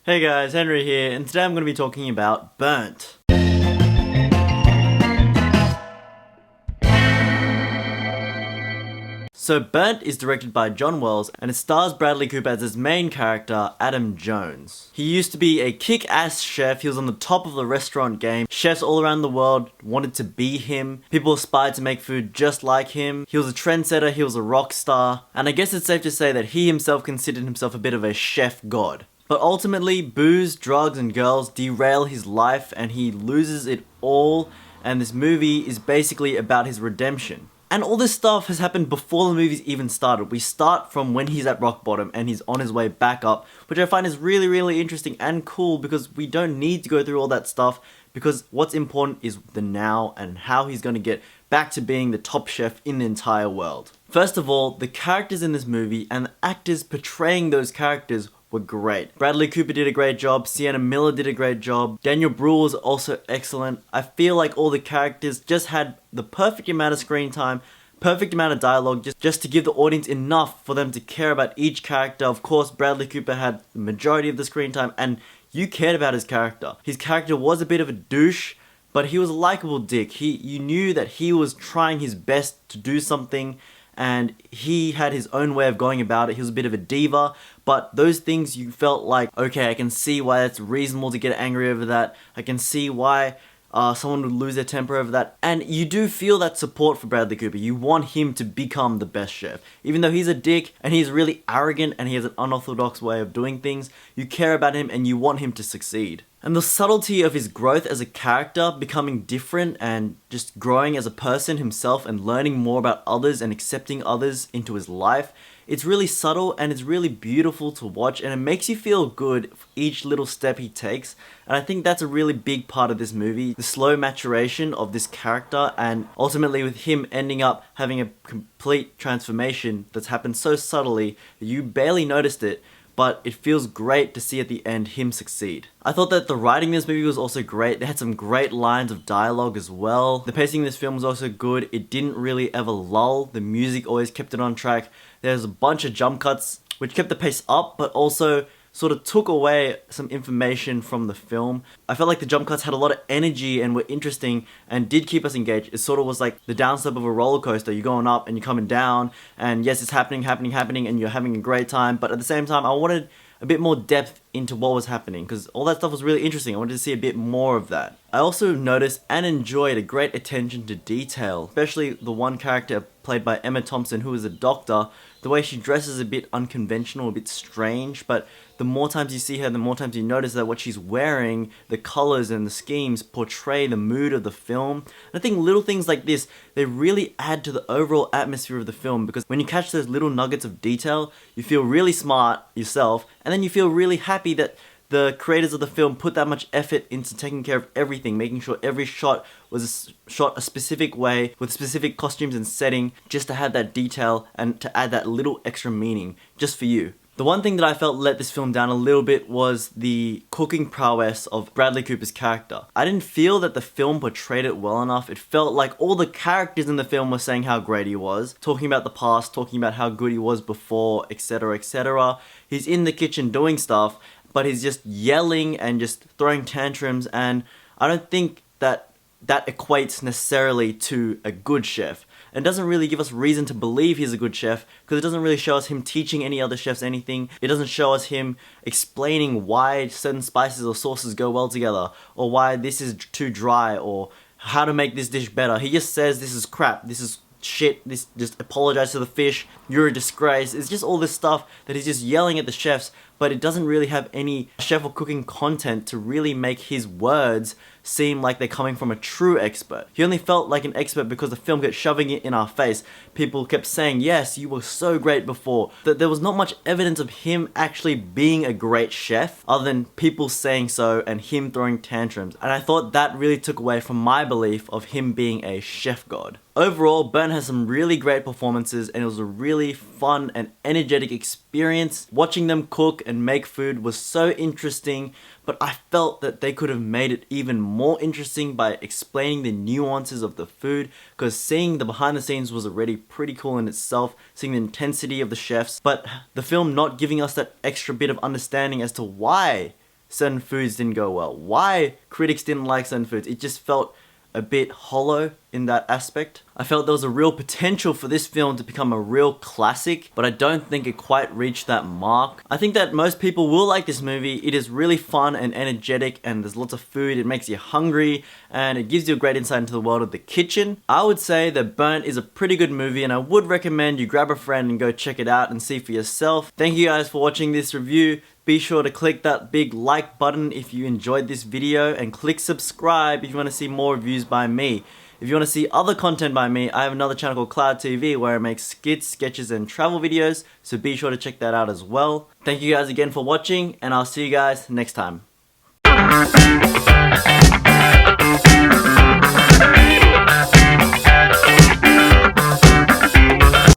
Hey guys, Henry here, and today I'm going to be talking about Burnt. So Burnt is directed by John Wells and it stars Bradley Cooper as his main character, Adam Jones. He used to be a kick-ass chef, he was on the top of the restaurant game. Chefs all around the world wanted to be him. People aspired to make food just like him. He was a trendsetter, he was a rock star, and I guess it's safe to say that he himself considered himself a bit of a chef god. But ultimately, booze, drugs, and girls derail his life and he loses it all, and this movie is basically about his redemption. And all this stuff has happened before the movie's even started. We start from when he's at rock bottom and he's on his way back up, which I find is really interesting and cool because we don't need to go through all that stuff, because what's important is the now and how he's going to get back to being the top chef in the entire world. First of all, the characters in this movie and the actors portraying those characters were great. Bradley Cooper did a great job, Sienna Miller did a great job, Daniel Bruhl was also excellent. I feel like all the characters just had the perfect amount of screen time, perfect amount of dialogue, just to give the audience enough for them to care about each character. Of course, Bradley Cooper had the majority of the screen time and you cared about his character. His character was a bit of a douche, but he was a likable dick. You knew that he was trying his best to do something, and he had his own way of going about it. He was a bit of a diva, but those things you felt like, okay, I can see why it's reasonable to get angry over that. I can see why someone would lose their temper over that. And you do feel that support for Bradley Cooper. You want him to become the best chef. Even though he's a dick and he's really arrogant and he has an unorthodox way of doing things, you care about him and you want him to succeed. And the subtlety of his growth as a character, becoming different and just growing as a person himself and learning more about others and accepting others into his life, it's really subtle and it's really beautiful to watch, and it makes you feel good for each little step he takes. And I think that's a really big part of this movie, the slow maturation of this character, and ultimately with him ending up having a complete transformation that's happened so subtly that you barely noticed it, but it feels great to see at the end him succeed. I thought that the writing in this movie was also great. They had some great lines of dialogue as well. The pacing in this film was also good. It didn't really ever lull. The music always kept it on track. There's a bunch of jump cuts which kept the pace up, but also sort of took away some information from the film. I felt like the jump cuts had a lot of energy and were interesting and did keep us engaged. It sort of was like the downslope of a roller coaster. You're going up and you're coming down, and yes, it's happening, and you're having a great time, but at the same time, I wanted a bit more depth into what was happening, because all that stuff was really interesting. I wanted to see a bit more of that. I also noticed and enjoyed a great attention to detail, especially the one character played by Emma Thompson, who is a doctor. The way she dresses is a bit unconventional, a bit strange, but the more times you see her, the more times you notice that what she's wearing, the colors and the schemes portray the mood of the film. And I think little things like this, they really add to the overall atmosphere of the film, because when you catch those little nuggets of detail, you feel really smart yourself, and then you feel really happy that the creators of the film put that much effort into taking care of everything, making sure every shot was shot a specific way, with specific costumes and setting, just to have that detail and to add that little extra meaning, just for you. The one thing that I felt let this film down a little bit was the cooking prowess of Bradley Cooper's character. I didn't feel that the film portrayed it well enough. It felt like all the characters in the film were saying how great he was, talking about the past, talking about how good he was before, etc, etc. He's in the kitchen doing stuff, but he's just yelling and just throwing tantrums, and I don't think that equates necessarily to a good chef. It doesn't really give us reason to believe he's a good chef, because it doesn't really show us him teaching any other chefs anything. It doesn't show us him explaining why certain spices or sauces go well together, or why this is too dry, or how to make this dish better. He just says, this is crap, this is shit, this, just apologize to the fish, you're a disgrace. It's just all this stuff that he's just yelling at the chefs, but it doesn't really have any chef or cooking content to really make his words seem like they're coming from a true expert. He only felt like an expert because the film kept shoving it in our face. People kept saying, yes, you were so great before. That there was not much evidence of him actually being a great chef, other than people saying so and him throwing tantrums. And I thought that really took away from my belief of him being a chef god. Overall, Burnt has some really great performances, and it was a really fun and energetic experience. Watching them cook and make food was so interesting, but I felt that they could have made it even more interesting by explaining the nuances of the food, because seeing the behind the scenes was already pretty cool in itself, seeing the intensity of the chefs, but the film not giving us that extra bit of understanding as to why certain foods didn't go well, why critics didn't like certain foods. It just felt a bit hollow in that aspect. I felt there was a real potential for this film to become a real classic, but I don't think it quite reached that mark. I think that most people will like this movie. It is really fun and energetic, and there's lots of food. It makes you hungry, and it gives you a great insight into the world of the kitchen. I would say that Burnt is a pretty good movie, and I would recommend you grab a friend and go check it out and see for yourself. Thank you guys for watching this review. Be sure to click that big like button if you enjoyed this video, and click subscribe if you want to see more reviews by me. If you want to see other content by me, I have another channel called Clowd TV where I make skits, sketches, and travel videos, so be sure to check that out as well. Thank you guys again for watching, and I'll see you guys next time.